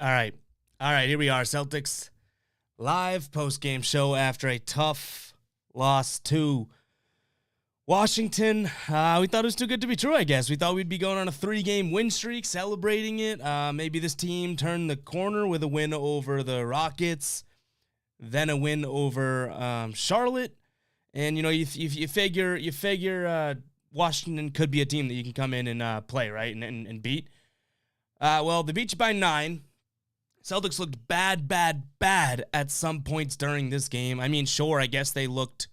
All right. All right, here we are. Celtics live post-game show after a tough loss to Washington. We thought it was too good to be true, I guess. We thought we'd be going on a 3-game win streak, celebrating it. Maybe this team turned the corner with a win over the Rockets, then a win over Charlotte. And, you figure Washington could be a team that you can come in and play, right, and beat. Well, they beat you by 9. Celtics looked bad at some points during this game. I mean, sure, I guess they looked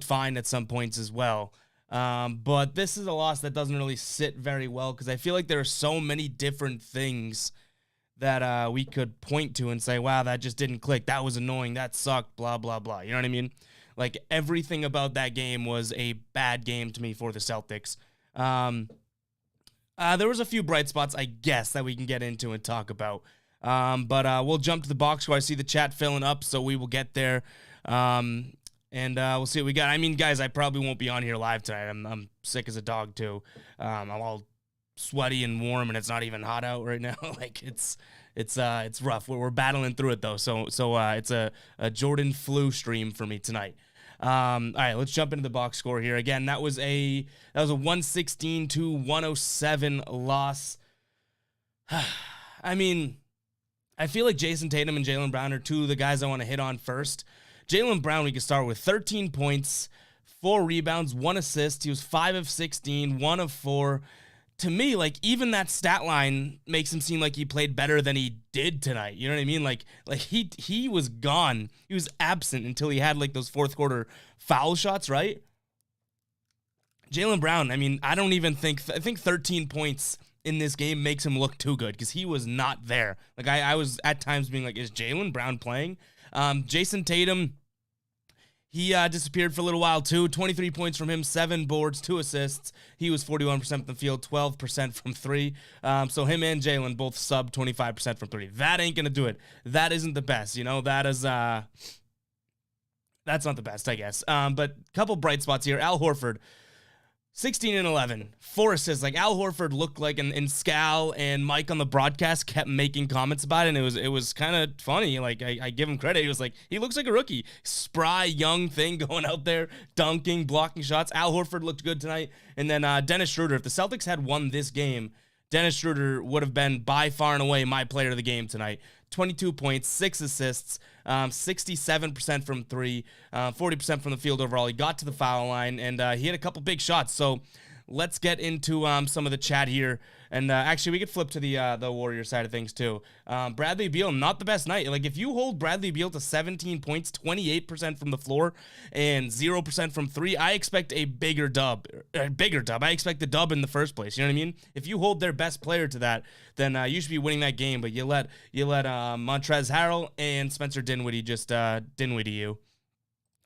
fine at some points as well. But this is a loss that doesn't really sit very well because I feel like there are so many different things that we could point to and say, wow, that just didn't click. That was annoying. That sucked, blah, blah, blah. You know what I mean? Like, everything about that game was a bad game to me for the Celtics. There was a few bright spots, I guess, that we can get into and talk about. But we'll jump to the box score. I see the chat filling up, so we will get there. And we'll see what we got. I mean, guys, I probably won't be on here live tonight. I'm sick as a dog, too. I'm all sweaty and warm, and it's not even hot out right now. Like, it's rough. We're battling through it, though. So it's a Jordan flu stream for me tonight. All right, let's jump into the box score here. Again, that was a 116-107 loss. I mean, I feel like Jason Tatum and Jaylen Brown are two of the guys I want to hit on first. Jaylen Brown, we can start with 13 points, 4 rebounds, 1 assist. He was 5 of 16, 1 of 4. To me, like, even that stat line makes him seem like he played better than he did tonight. You know what I mean? Like he was gone. He was absent until he had, like, those fourth quarter foul shots, right? Jaylen Brown, I mean, I think 13 points in this game makes him look too good because he was not there. Like, I was at times being like, is Jaylen Brown playing? Jason Tatum, he disappeared for a little while too. 23 points from him, 7 boards, 2 assists. He was 41% from the field, 12% from 3. So him and Jaylen both sub 25% from 3. That ain't going to do it. That isn't the best, that is... that's not the best, I guess. But a couple bright spots here. Al Horford, 16 and 11, 4 assists. Like, Al Horford looked like, and Scal and Mike on the broadcast kept making comments about it, and it was kind of funny. Like, I give him credit. He was like, he looks like a rookie. Spry, young thing going out there, dunking, blocking shots. Al Horford looked good tonight. And then Dennis Schroeder. If the Celtics had won this game, Dennis Schroeder would have been by far and away my player of the game tonight. 22 points, 6 assists, 67% from 3, 40% from the field overall. He got to the foul line, and he had a couple big shots. So let's get into some of the chat here. And actually, we could flip to the Warrior side of things, too. Bradley Beal, not the best night. Like, if you hold Bradley Beal to 17 points, 28% from the floor, and 0% from 3, I expect a bigger dub. I expect the dub in the first place. You know what I mean? If you hold their best player to that, then you should be winning that game. But you let Montrezl Harrell and Spencer Dinwiddie just Dinwiddie you.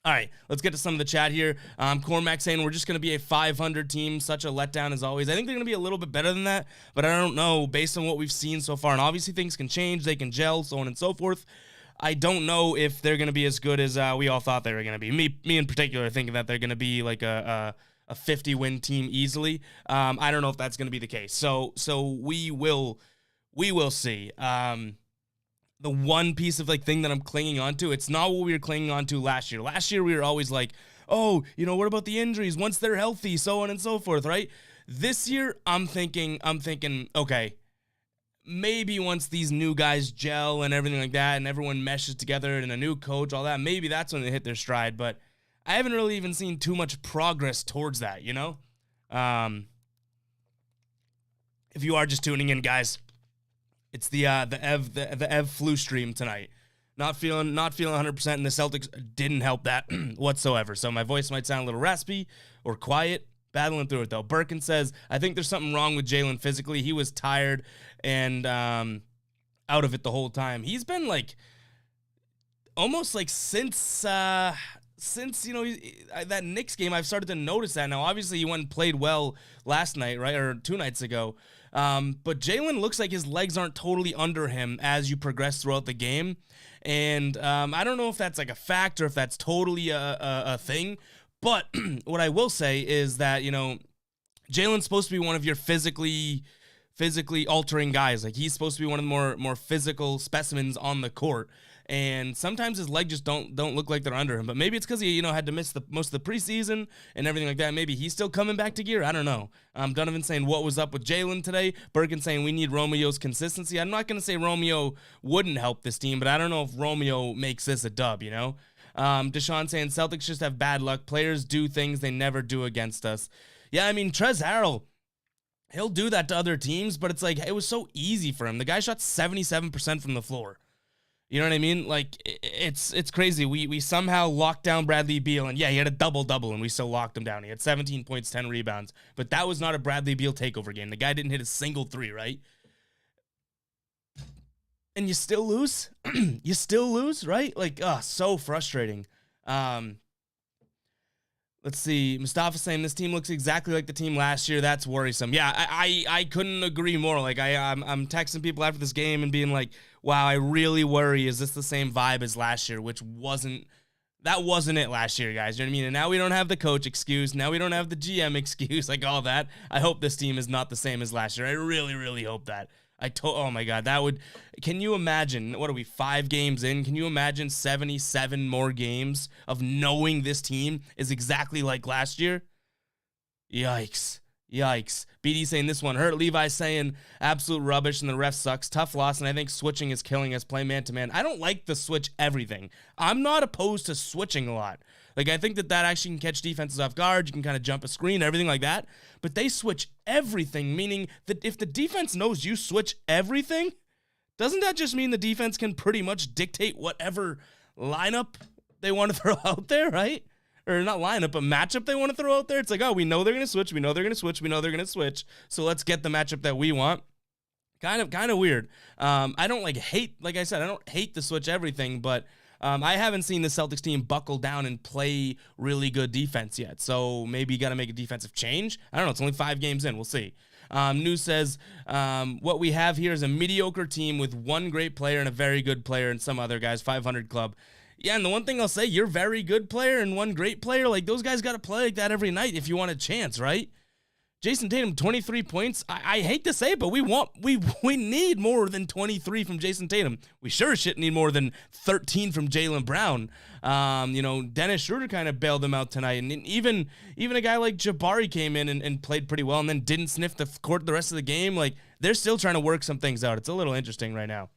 All right, let's get to some of the chat here. Cormac saying we're just going to be a 500 team. Such a letdown as always. I think they're going to be a little bit better than that, but I don't know based on what we've seen so far. And obviously things can change. They can gel, so on and so forth. I don't know if they're going to be as good as we all thought they were going to be. Me in particular, thinking that they're going to be like a 50-win team easily. I don't know if that's going to be the case. So we will see. The one piece of thing that I'm clinging on to, it's not what we were clinging on to last year. Last year we were always like, oh, what about the injuries? Once they're healthy, so on and so forth, right? This year I'm thinking, okay, maybe once these new guys gel and everything like that and everyone meshes together and a new coach, all that, maybe that's when they hit their stride. But I haven't really even seen too much progress towards that, If you are just tuning in, guys, it's the Ev flu stream tonight. Not feeling 100%, and the Celtics didn't help that whatsoever. So my voice might sound a little raspy or quiet. Battling through it though. Birkin says, I think there's something wrong with Jaylen physically. He was tired and out of it the whole time. He's been almost since that Knicks game, I've started to notice that. Now, obviously, he went and played well last night, right, or 2 nights ago. But Jaylen looks like his legs aren't totally under him as you progress throughout the game. And I don't know if that's a fact or if that's totally a thing. But what I will say is that, Jaylen's supposed to be one of your physically physically altering guys. Like, he's supposed to be one of the more physical specimens on the court. And sometimes his legs just don't look like they're under him. But maybe it's because he, had to miss most of the preseason and everything like that. Maybe he's still coming back to gear. I don't know. Donovan saying what was up with Jalen today. Birkin saying we need Romeo's consistency. I'm not going to say Romeo wouldn't help this team, but I don't know if Romeo makes this a dub, Deshaun saying Celtics just have bad luck. Players do things they never do against us. Yeah, I mean, Trez Harrell, he'll do that to other teams, but it's like, it was so easy for him. The guy shot 77% from the floor. You know what I mean? Like, it's crazy. We somehow locked down Bradley Beal, and yeah, he had a double-double, and we still locked him down. He had 17 points, 10 rebounds, but that was not a Bradley Beal takeover game. The guy didn't hit a single three, right? And you still lose? You still lose, right? Like, so frustrating. Let's see. Mustafa saying this team looks exactly like the team last year. That's worrisome. Yeah, I couldn't agree more. Like, I'm texting people after this game and being like, wow, I really worry. Is this the same vibe as last year? Which that wasn't it last year, guys. You know what I mean? And now we don't have the coach excuse. Now we don't have the GM excuse, like all that. I hope this team is not the same as last year. I really, really hope that. Oh my God, can you imagine, what are we, 5 games in? Can you imagine 77 more games of knowing this team is exactly like last year? Yikes. BD saying this one hurt. Levi saying absolute rubbish and the ref sucks. Tough loss, and I think switching is killing us. Play man-to-man. I don't like the switch everything. I'm not opposed to switching a lot. Like, I think that actually can catch defenses off guard. You can kind of jump a screen, everything like that. But they switch everything, meaning that if the defense knows you switch everything, doesn't that just mean the defense can pretty much dictate whatever lineup they want to throw out there, right? Or not lineup, but matchup they want to throw out there. It's like, oh, we know they're going to switch. We know they're going to switch. We know they're going to switch. So let's get the matchup that we want. Kind of weird. I don't hate the switch everything, but I haven't seen the Celtics team buckle down and play really good defense yet. So maybe you got to make a defensive change. I don't know. It's only 5 games in. We'll see. News says what we have here is a mediocre team with one great player and a very good player and some other guys, 500 club. Yeah, and the one thing I'll say, you're a very good player and one great player. Like, those guys got to play like that every night if you want a chance, right? Jason Tatum, 23 points. I hate to say it, but we need more than 23 from Jason Tatum. We sure as shit need more than 13 from Jaylen Brown. Dennis Schroeder kind of bailed them out tonight. And even a guy like Jabari came in and played pretty well and then didn't sniff the court the rest of the game. Like, they're still trying to work some things out. It's a little interesting right now.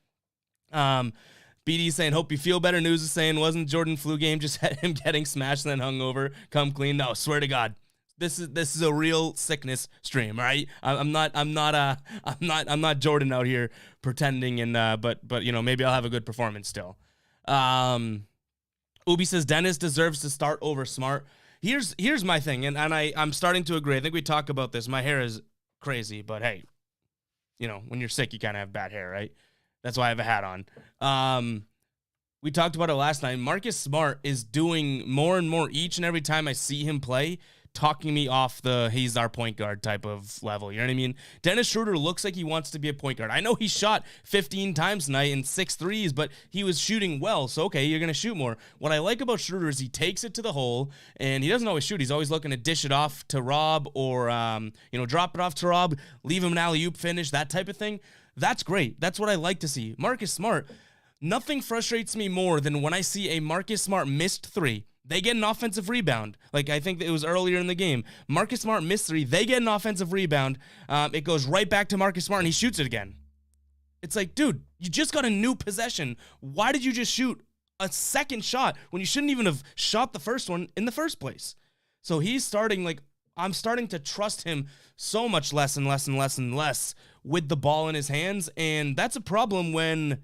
BD saying, hope you feel better. News is saying, wasn't Jordan flu game just had him getting smashed and then hung over? Come clean. No, swear to God. This is a real sickness stream, all right? I'm not Jordan out here pretending, and but maybe I'll have a good performance still. Ubi says Dennis deserves to start over Smart. Here's my thing, and I'm starting to agree. I think we talk about this. My hair is crazy, but hey, when you're sick, you kind of have bad hair, right? That's why I have a hat on. We talked about it last night. Marcus Smart is doing more and more each and every time I see him play, talking me off the he's our point guard type of level. You know what I mean? Dennis Schroeder looks like he wants to be a point guard. I know he shot 15 times tonight and 6 threes, but he was shooting well. So, okay, you're going to shoot more. What I like about Schroeder is he takes it to the hole, and he doesn't always shoot. He's always looking to dish it off to Rob or, drop it off to Rob, leave him an alley-oop finish, that type of thing. That's great. That's what I like to see. Marcus Smart, nothing frustrates me more than when I see a Marcus Smart missed 3. They get an offensive rebound. Like, I think it was earlier in the game. Marcus Smart missed 3. They get an offensive rebound. It goes right back to Marcus Smart, and he shoots it again. It's like, dude, you just got a new possession. Why did you just shoot a second shot when you shouldn't even have shot the first one in the first place? So he's starting, I'm starting to trust him so much less and less and less and less with the ball in his hands, and that's a problem when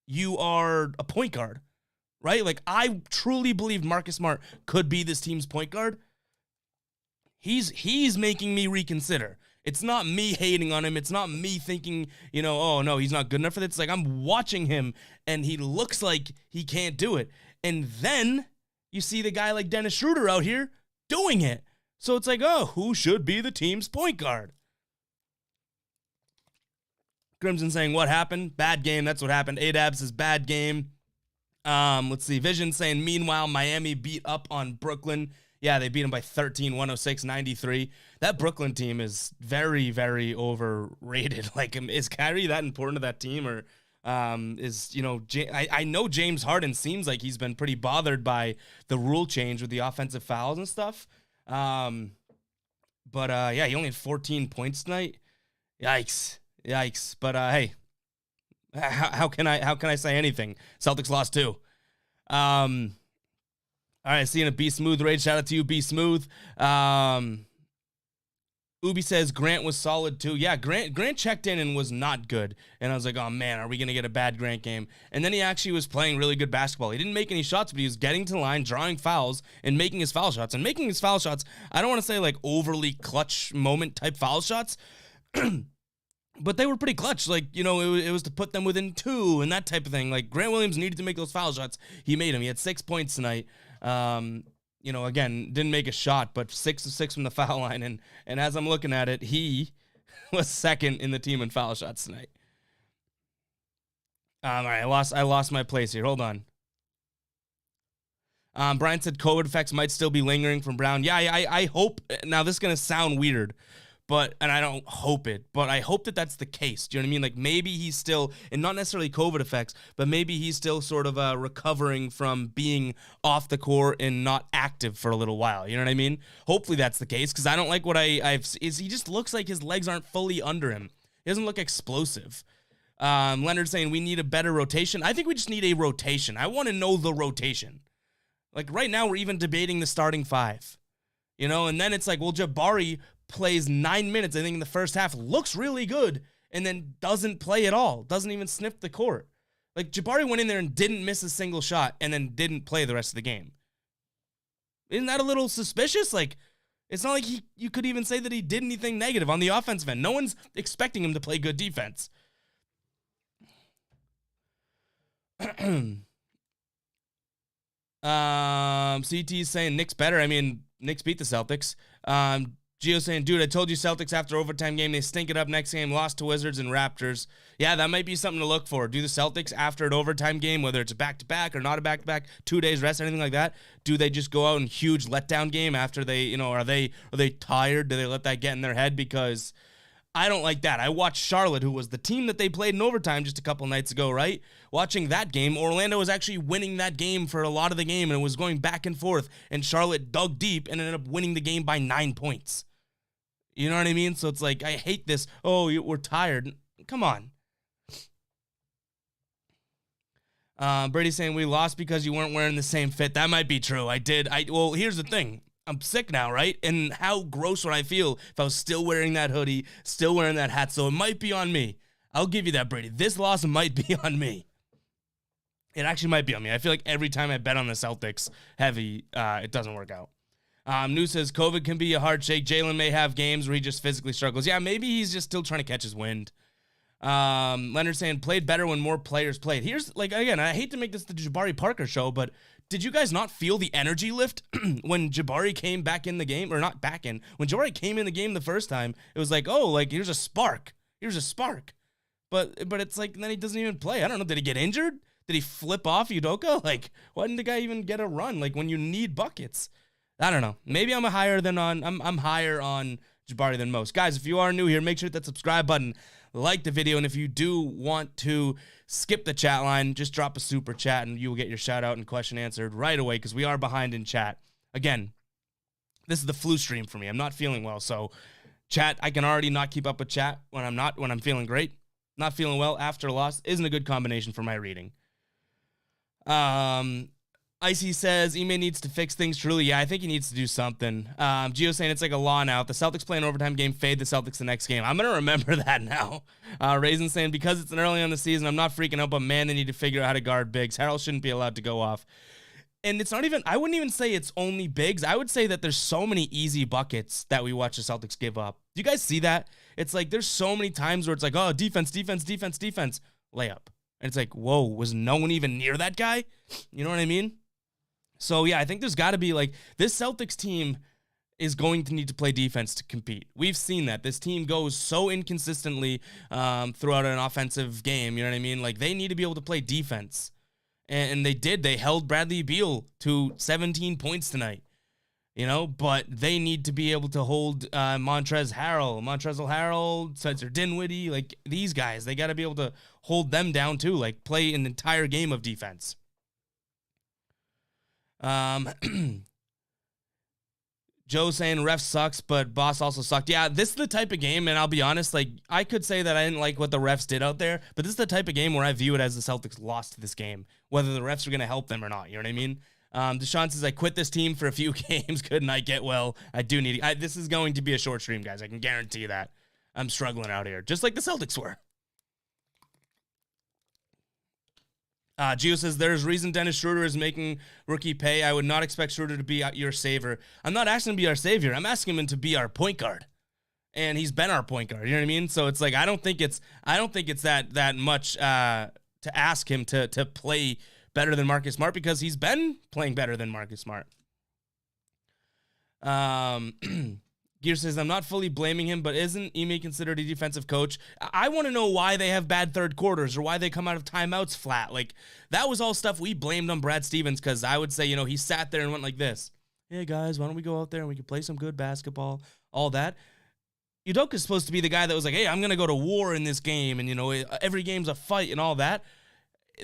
you are a point guard. Right? Like, I truly believe Marcus Smart could be this team's point guard. He's making me reconsider. It's not me hating on him. It's not me thinking, oh, no, he's not good enough for this. It's like I'm watching him, and he looks like he can't do it. And then you see the guy like Dennis Schroeder out here doing it. So it's like, oh, who should be the team's point guard? Crimson saying, what happened? Bad game. That's what happened. Adab says, bad game. Let's see. Vision saying, meanwhile, Miami beat up on Brooklyn. Yeah, they beat them by 13, 106-93. That Brooklyn team is very, very overrated. Like, is Kyrie that important to that team, or I know James Harden seems like he's been pretty bothered by the rule change with the offensive fouls and stuff. Yeah, he only had 14 points tonight. Yikes. But hey, how can I say anything? Celtics lost too. All right, seeing a Be Smooth raid. Shout out to you, Be Smooth. Ubi says Grant was solid too. Yeah, Grant checked in and was not good. And I was like, oh man, are we going to get a bad Grant game? And then he actually was playing really good basketball. He didn't make any shots, but he was getting to the line, drawing fouls, and making his foul shots. And making his foul shots, I don't want to say like overly clutch moment type foul shots, but they were pretty clutch. Like, it was to put them within 2 and that type of thing. Like, Grant Williams needed to make those foul shots. He made them. He had 6 points tonight. Again, didn't make a shot, but 6 of 6 from the foul line. And as I'm looking at it, he was second in the team in foul shots tonight. All right, I lost my place here. Hold on. Brian said COVID effects might still be lingering from Brown. Yeah, I hope. Now, this is going to sound weird, and I don't hope it, but I hope that that's the case. Do you know what I mean? Like, maybe he's still, and not necessarily COVID effects, but maybe he's still sort of recovering from being off the court and not active for a little while. You know what I mean? Hopefully that's the case, because I don't like what I've he just looks like his legs aren't fully under him. He doesn't look explosive. Leonard saying we need a better rotation. I think we just need a rotation. I want to know the rotation. Like, right now, we're even debating the starting 5. And then it's like, well, Jabari plays 9 minutes, I think, in the first half, looks really good, and then doesn't play at all, doesn't even sniff the court. Like, Jabari went in there and didn't miss a single shot, and then didn't play the rest of the game. Isn't that a little suspicious? Like, it's not like you could even say that he did anything negative on the offensive end. No one's expecting him to play good defense. CT's saying Knicks better. I mean, Knicks beat the Celtics. Gio saying, dude, I told you Celtics after overtime game, they stink it up next game, lost to Wizards and Raptors. Yeah, that might be something to look for. Do the Celtics after an overtime game, whether it's a back-to-back or not a back-to-back, 2 days rest, anything like that, do they just go out in huge letdown game after they, are they tired? Do they let that get in their head? Because I don't like that. I watched Charlotte, who was the team that they played in overtime just a couple nights ago, right? Watching that game, Orlando was actually winning that game for a lot of the game, and it was going back and forth, and Charlotte dug deep and ended up winning the game by 9 points. You know what I mean? So it's like, I hate this. Oh, we're tired. Come on. Brady's saying we lost because you weren't wearing the same fit. That might be true. Well, here's the thing. I'm sick now, right? And how gross would I feel if I was still wearing that hoodie, still wearing that hat? So it might be on me. I'll give you that, Brady. This loss might be on me. It actually might be on me. I feel like every time I bet on the Celtics heavy, it doesn't work out. New says COVID can be a hard shake. Jalen may have games where he just physically struggles. Yeah, maybe he's just still trying to catch his wind. Leonard saying played better when more players played. Here's, like, again, I hate to make this the Jabari Parker show, but did you guys not feel the energy lift when Jabari came back in the game? Or not back in. When Jabari came in the game the first time, it was like, oh, like, here's a spark. Here's a spark. But it's like, then he doesn't even play. I don't know. Did he get injured? Did he flip off Udoka? Like, why didn't the guy even get a run? Like, when you need buckets. I don't know. Maybe I'm higher on Jabari than most. Guys, if you are new here, make sure to hit that subscribe button, like the video, and if you do want to skip the chat line, just drop a super chat and you will get your shout out and question answered right away, because we are behind in chat. Again, this is the flu stream for me. I'm not feeling well, so chat, I can already not keep up with chat when I'm feeling great. Not feeling well after a loss isn't a good combination for my reading. Icy says, Ime needs to fix things truly. Yeah, I think he needs to do something. Gio saying it's like a law now. If the Celtics play an overtime game, fade the Celtics the next game. I'm going to remember that now. Raisin saying, because it's an early on the season, I'm not freaking out, but man, they need to figure out how to guard bigs. Harrell shouldn't be allowed to go off. And it's not even, I wouldn't even say it's only bigs. I would say that there's so many easy buckets that we watch the Celtics give up. Do you guys see that? It's like there's so many times where it's like, oh, defense, layup. And it's like, whoa, was no one even near that guy? You know what I mean? So, yeah, I think there's got to be, like, this Celtics team is going to need to play defense to compete. We've seen that. This team goes so inconsistently throughout an offensive game, you know what I mean? Like, they need to be able to play defense. And they did. They held Bradley Beal to 17 points tonight. but they need to be able to hold Montrezl Harrell, Spencer Dinwiddie, like these guys. They got to be able to hold them down too, like play an entire game of defense. Joe saying ref sucks, but boss also sucked. Yeah, this is the type of game, and I'll be honest, like I could say that I didn't like what the refs did out there, but this is the type of game where I view it as the Celtics lost this game, whether the refs are going to help them or not. You know what I mean? Deshaun says, I quit this team for a few games. Good night, get well. I do need this is going to be a short stream, guys. I can guarantee that. I'm struggling out here, just like the Celtics were. Gio says, there's reason Dennis Schroeder is making rookie pay. I would not expect Schroeder to be your savior. I'm not asking him to be our savior. I'm asking him to be our point guard. And he's been our point guard. You know what I mean? So it's like, I don't think it's that much to ask him to play better than Marcus Smart, because he's been playing better than Marcus Smart. Gear says, I'm not fully blaming him, but isn't Ime considered a defensive coach? I want to know why they have bad third quarters or why they come out of timeouts flat. Like, that was all stuff we blamed on Brad Stevens, because I would say, he sat there and went like this. Hey, guys, why don't we go out there and we can play some good basketball, all that. Udoka's supposed to be the guy that was like, hey, I'm going to go to war in this game, and, every game's a fight and all that.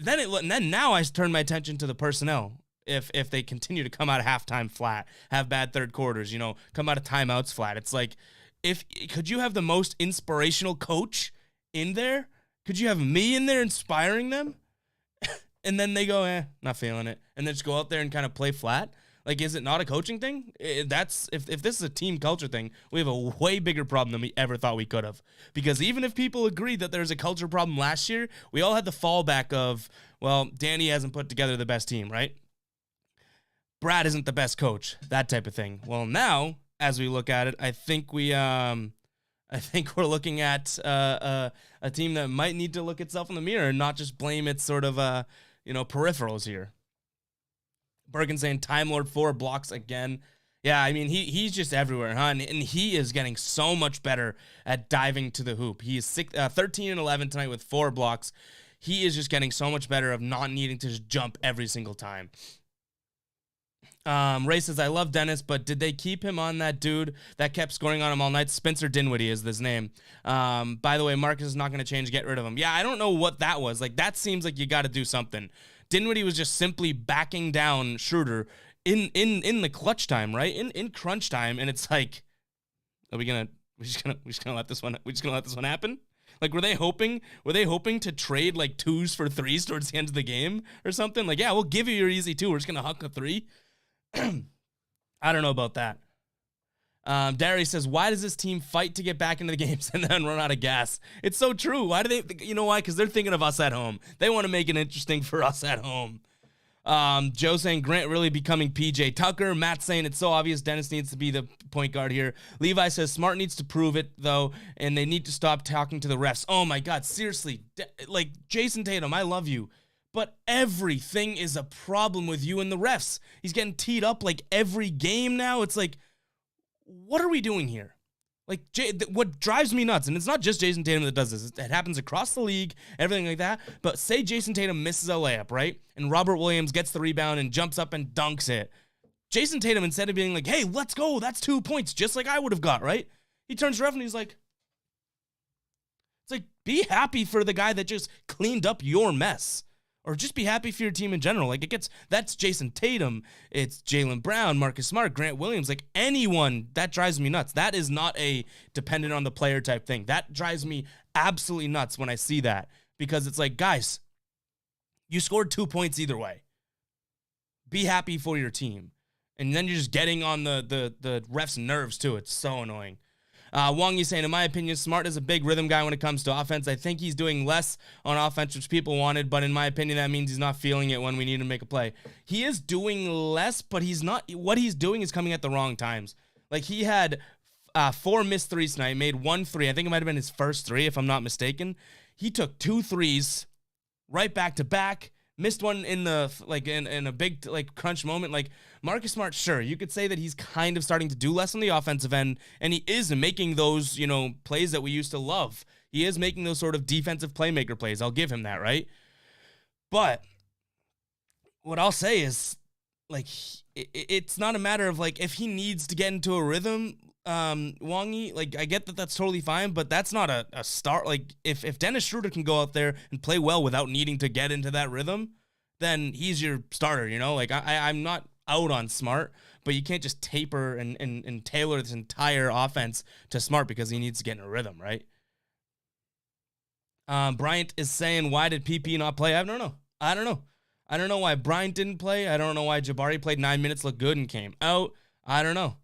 Then now I turn my attention to the personnel. If they continue to come out of halftime flat, have bad third quarters, come out of timeouts flat. It's like, could you have the most inspirational coach in there? Could you have me in there inspiring them? And then they go, not feeling it. And then just go out there and kind of play flat. Like, is it not a coaching thing? If this is a team culture thing, we have a way bigger problem than we ever thought we could have. Because even if people agreed that there's a culture problem last year, we all had the fallback of, well, Danny hasn't put together the best team, right? Brad isn't the best coach, that type of thing. Well, now, as we look at it, I think we're looking at a team that might need to look itself in the mirror and not just blame its sort of peripherals here. Bergen saying Time Lord 4 blocks again. Yeah, I mean, he's just everywhere, huh? And he is getting so much better at diving to the hoop. He is 13 and 11 tonight with 4 blocks. He is just getting so much better of not needing to just jump every single time. Ray says, I love Dennis, but did they keep him on that dude that kept scoring on him all night? Spencer Dinwiddie is his name. By the way, Marcus is not going to change. Get rid of him. Yeah, I don't know what that was. Like, that seems like you got to do something. Dinwiddie was just simply backing down Schroeder in the clutch time, right? In crunch time, and it's like, we're just gonna let this one happen? Like, were they hoping to trade like 2s for 3s towards the end of the game or something? Like, yeah, we'll give you your easy 2. We're just gonna huck a 3. I don't know about that. Darius says, why does this team fight to get back into the games and then run out of gas? It's so true. Why do they, you know why? Because they're thinking of us at home. They want to make it interesting for us at home. Joe saying Grant really becoming PJ Tucker. Matt saying it's so obvious Dennis needs to be the point guard here. Levi says Smart needs to prove it, though, and they need to stop talking to the refs. Oh, my God. Seriously. Like, Jason Tatum, I love you. But everything is a problem with you and the refs. He's getting teed up like every game now. It's like, what are we doing here? Like, what drives me nuts, and it's not just Jason Tatum that does this. It happens across the league, everything like that. But say Jason Tatum misses a layup, right? And Robert Williams gets the rebound and jumps up and dunks it. Jason Tatum, instead of being like, hey, let's go, that's 2 points, just like I would have got, right? He turns to the ref and he's like, it's like, be happy for the guy that just cleaned up your mess. Or just be happy for your team in general. Like, that's Jason Tatum. It's Jaylen Brown, Marcus Smart, Grant Williams. Like, anyone, that drives me nuts. That is not a dependent on the player type thing. That drives me absolutely nuts when I see that. Because it's like, guys, you scored 2 points either way. Be happy for your team. And then you're just getting on the ref's nerves, too. It's so annoying. Wong, you saying, in my opinion, Smart is a big rhythm guy when it comes to offense. I think he's doing less on offense, which people wanted, but in my opinion, that means he's not feeling it when we need to make a play. He is doing less, but he's not. What he's doing is coming at the wrong times. Like, he had 4 missed threes tonight, made 1 3. I think it might have been his first 3, if I'm not mistaken. He took 2 threes right back to back. Missed one in the in a big crunch moment. Like, Marcus Smart, sure, you could say that he's kind of starting to do less on the offensive end, and he is making those plays that we used to love. He is making those sort of defensive playmaker plays. I'll give him that, right? But what I'll say is like it's not a matter of like if he needs to get into a rhythm, Wangi, like I get that that's totally fine, but that's not a start. Like if Dennis Schroeder can go out there and play well without needing to get into that rhythm, then he's your starter, you know? Like I'm not out on Smart, but you can't just taper and tailor this entire offense to Smart because he needs to get in a rhythm, right? Bryant is saying, why did PP not play? I don't know. I don't know why Bryant didn't play. I don't know why Jabari played 9 minutes, looked good, and came out. I don't know.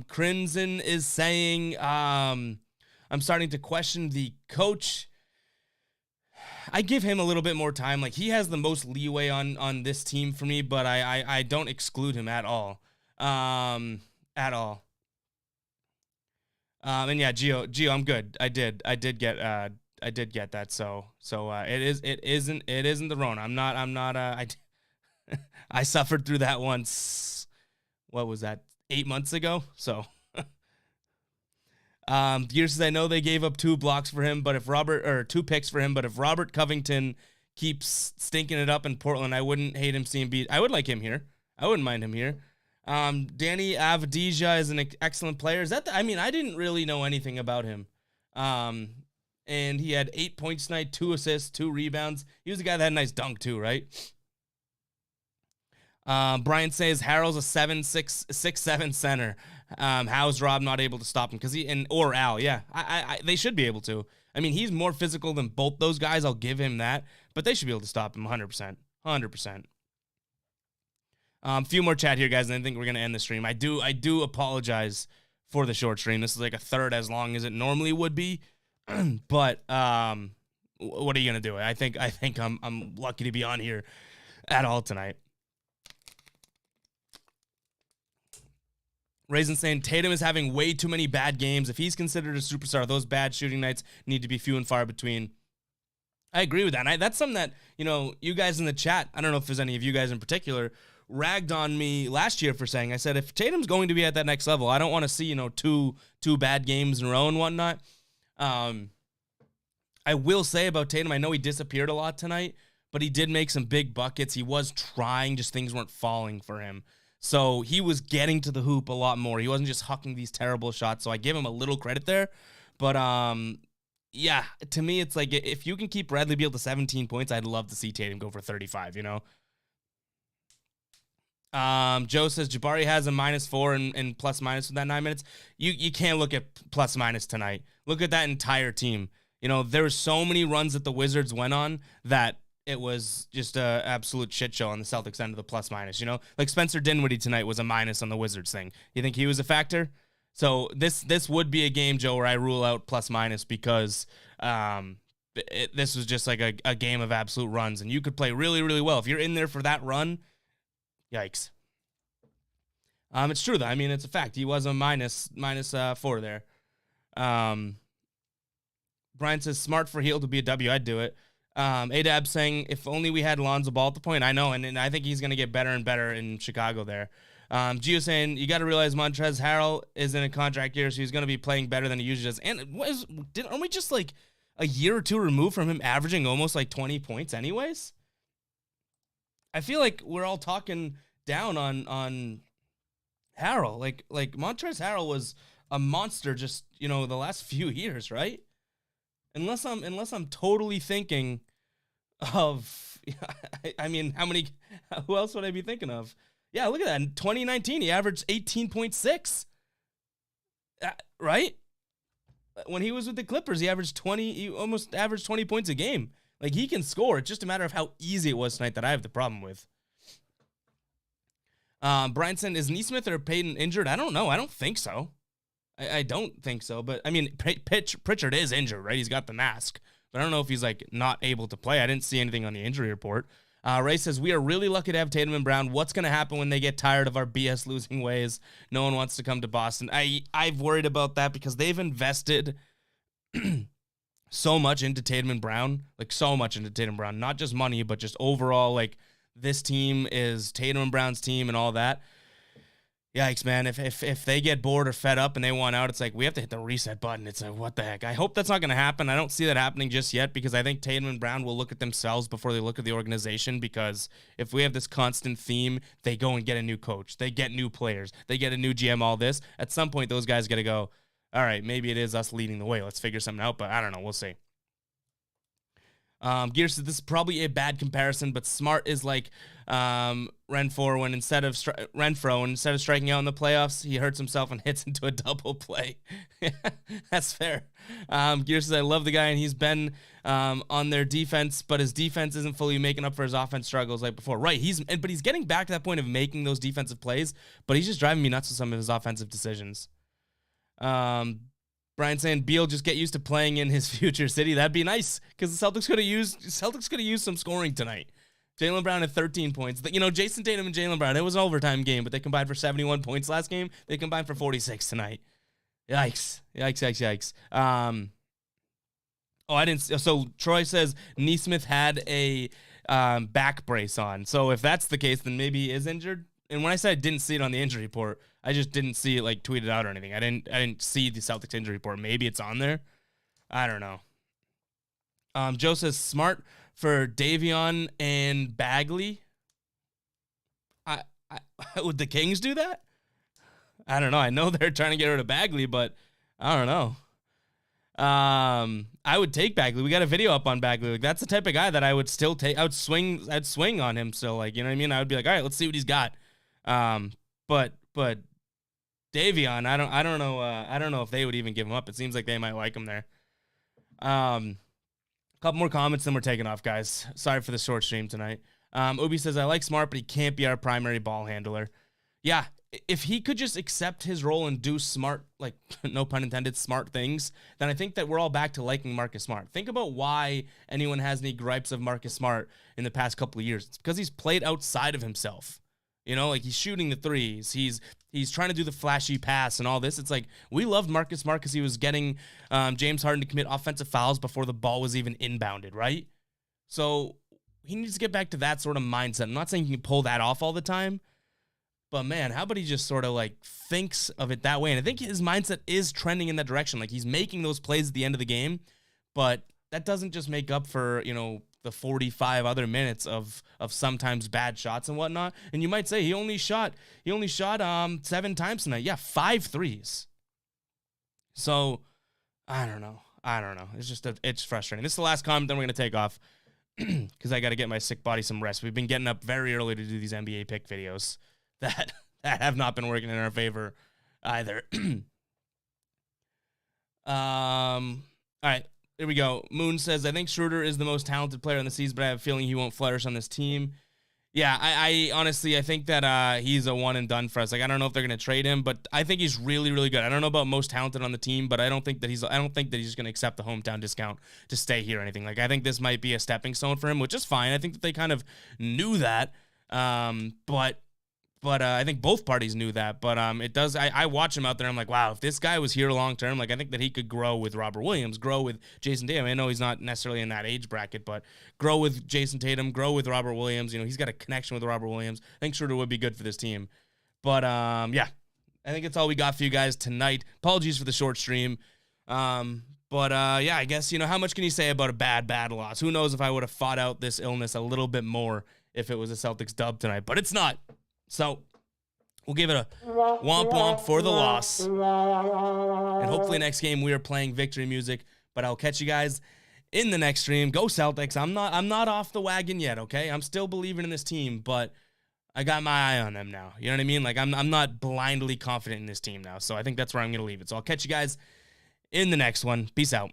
Crimson is saying, I'm starting to question the coach. I give him a little bit more time. Like, he has the most leeway on this team for me, but I don't exclude him at all. At all. And yeah, Gio, I'm good. I did get that. So it isn't the Rona. I'm not I suffered through that once. What was that? 8 months ago. So Gears says, I know they gave up 2 blocks for him, but if 2 picks for him, but if Robert Covington keeps stinking it up in Portland, I wouldn't hate him seeing beat. I would like him here. I wouldn't mind him here. Danny Avdija is an excellent player. Is that I didn't really know anything about him. And he had 8 points tonight, 2 assists, 2 rebounds. He was a guy that had a nice dunk too, right? Brian says Harrell's a 6'7" center. How's Rob not able to stop him? Or Al, yeah. They should be able to. I mean, he's more physical than both those guys. I'll give him that. But they should be able to stop him 100%. 100%. A few more chat here, guys, and I think we're going to end the stream. I do apologize for the short stream. This is like a third as long as it normally would be. But what are you going to do? I think I'm lucky to be on here at all tonight. Raisin saying Tatum is having way too many bad games. If he's considered a superstar, those bad shooting nights need to be few and far between. I agree with that. And that's something that, you guys in the chat, I don't know if there's any of you guys in particular, ragged on me last year for saying, I said, if Tatum's going to be at that next level, I don't want to see, two bad games in a row and whatnot. I will say about Tatum, I know he disappeared a lot tonight, but he did make some big buckets. He was trying, just things weren't falling for him. So he was getting to the hoop a lot more. He wasn't just hucking these terrible shots. So I give him a little credit there. But, yeah, to me, it's like if you can keep Bradley Beal to 17 points, I'd love to see Tatum go for 35, Joe says Jabari has a -4 and plus-minus with that 9 minutes. You can't look at plus-minus tonight. Look at that entire team. There were so many runs that the Wizards went on that it was just a absolute shit show on the Celtics end of the plus-minus, Like Spencer Dinwiddie tonight was a minus on the Wizards thing. You think he was a factor? So this would be a game, Joe, where I rule out plus-minus because this was just like a game of absolute runs, and you could play really, really well. If you're in there for that run, yikes. It's true, though. I mean, it's a fact. He was a -4 there. Brian says, smart for Heel to be a W. I'd do it. Adab saying, if only we had Lonzo Ball at the point. I know, and I think he's going to get better and better in Chicago there. Gio saying, you got to realize Montrezl Harrell is in a contract year, so he's going to be playing better than he usually does. And aren't we just like a year or two removed from him averaging almost like 20 points anyways? I feel like we're all talking down on Harrell. Like Montrezl Harrell was a monster just, the last few years, right? Unless I'm totally thinking of, I mean, who else would I be thinking of? Yeah, look at that. In 2019, he averaged 18.6. Right? When he was with the Clippers, he almost averaged 20 points a game. Like, he can score. It's just a matter of how easy it was tonight that I have the problem with. Bryanson, is Neesmith or Payton injured? I don't know. I don't think so. I don't think so. But, I mean, Pritchard is injured, right? He's got the mask. But I don't know if he's, not able to play. I didn't see anything on the injury report. Ray says, we are really lucky to have Tatum and Brown. What's going to happen when they get tired of our BS losing ways? No one wants to come to Boston. I've worried about that because they've invested so much into Tatum and Brown. So much into Tatum and Brown. Not just money, but just overall, this team is Tatum and Brown's team and all that. Yikes, man. If they get bored or fed up and they want out, it's like we have to hit the reset button. It's like, what the heck? I hope that's not going to happen. I don't see that happening just yet because I think Tatum and Brown will look at themselves before they look at the organization, because if we have this constant theme, they go and get a new coach. They get new players. They get a new GM, all this. At some point, those guys got to go, all right, maybe it is us leading the way. Let's figure something out, but I don't know. We'll see. Gear says this is probably a bad comparison, but Smart is like Renfro when instead of striking out in the playoffs, he hurts himself and hits into a double play. That's fair. Gear says I love the guy and he's been on their defense, but his defense isn't fully making up for his offense struggles like before. Right? But he's getting back to that point of making those defensive plays, but he's just driving me nuts with some of his offensive decisions. Brian saying Beal just get used to playing in his future city. That'd be nice because the Celtics could have used some scoring tonight. Jaylen Brown had 13 points. You know, Jason Tatum and Jaylen Brown, it was an overtime game, but they combined for 71 points last game. They combined for 46 tonight. Yikes. So Troy says Neesmith had a back brace on. So if that's the case, then maybe he is injured. And when I said I didn't see it on the injury report, I just didn't see it like tweeted out or anything. I didn't see the Celtics injury report. Maybe it's on there. I don't know. Joe says Smart for Davion and Bagley. Would the Kings do that? I don't know. I know they're trying to get rid of Bagley, but I don't know. I would take Bagley. We got a video up on Bagley. Like, that's the type of guy that I would still take. I'd swing on him still. Like, you know what I mean? I would be like, all right, let's see what he's got. But Davion, I don't know. I don't know if they would even give him up. It seems like they might like him there. A couple more comments, then we're taking off, guys. Sorry for the short stream tonight. Ubi says, I like Smart, but he can't be our primary ball handler. Yeah, if he could just accept his role and do smart, like, no pun intended, smart things, then I think that we're all back to liking Marcus Smart. Think about why anyone has any gripes of Marcus Smart in the past couple of years. It's because he's played outside of himself. You know, like he's shooting the threes. He's trying to do the flashy pass and all this. It's like we loved Marcus Smart because he was getting James Harden to commit offensive fouls before the ball was even inbounded, right? So he needs to get back to that sort of mindset. I'm not saying he can pull that off all the time, but man, how about he just sort of like thinks of it that way? And I think his mindset is trending in that direction. Like he's making those plays at the end of the game, but that doesn't just make up for, you know, the 45 other minutes of sometimes bad shots and whatnot. And you might say he only shot 7 times tonight. Yeah, 5 threes. So I don't know. It's frustrating. This is the last comment, then we're gonna take off because I got to get my sick body some rest. We've been getting up very early to do these NBA pick videos that have not been working in our favor either. All right. Here we go. Moon says, I think Schroeder is the most talented player in the season, but I have a feeling he won't flourish on this team. Yeah, I honestly, I think that he's a one and done for us. Like, I don't know if they're going to trade him, but I think he's really, really good. I don't know about most talented on the team, but I don't think that he's just going to accept the hometown discount to stay here or anything. Like, I think this might be a stepping stone for him, which is fine. I think that they kind of knew that. But I think both parties knew that. But it does. I watch him out there. I'm like, wow, if this guy was here long term, like I think that he could grow with Robert Williams, grow with Jason Tatum. I know he's not necessarily in that age bracket, but grow with Jason Tatum, grow with Robert Williams. You know, he's got a connection with Robert Williams. I think Schroeder would be good for this team. But yeah, I think that's all we got for you guys tonight. Apologies for the short stream. But yeah, I guess, you know, how much can you say about a bad loss? Who knows if I would have fought out this illness a little bit more if it was a Celtics dub tonight, but it's not. So we'll give it a womp womp for the loss. And hopefully next game we are playing victory music. But I'll catch you guys in the next stream. Go Celtics. I'm not off the wagon yet, okay? I'm still believing in this team, but I got my eye on them now. You know what I mean? Like I'm not blindly confident in this team now. So I think that's where I'm gonna leave it. So I'll catch you guys in the next one. Peace out.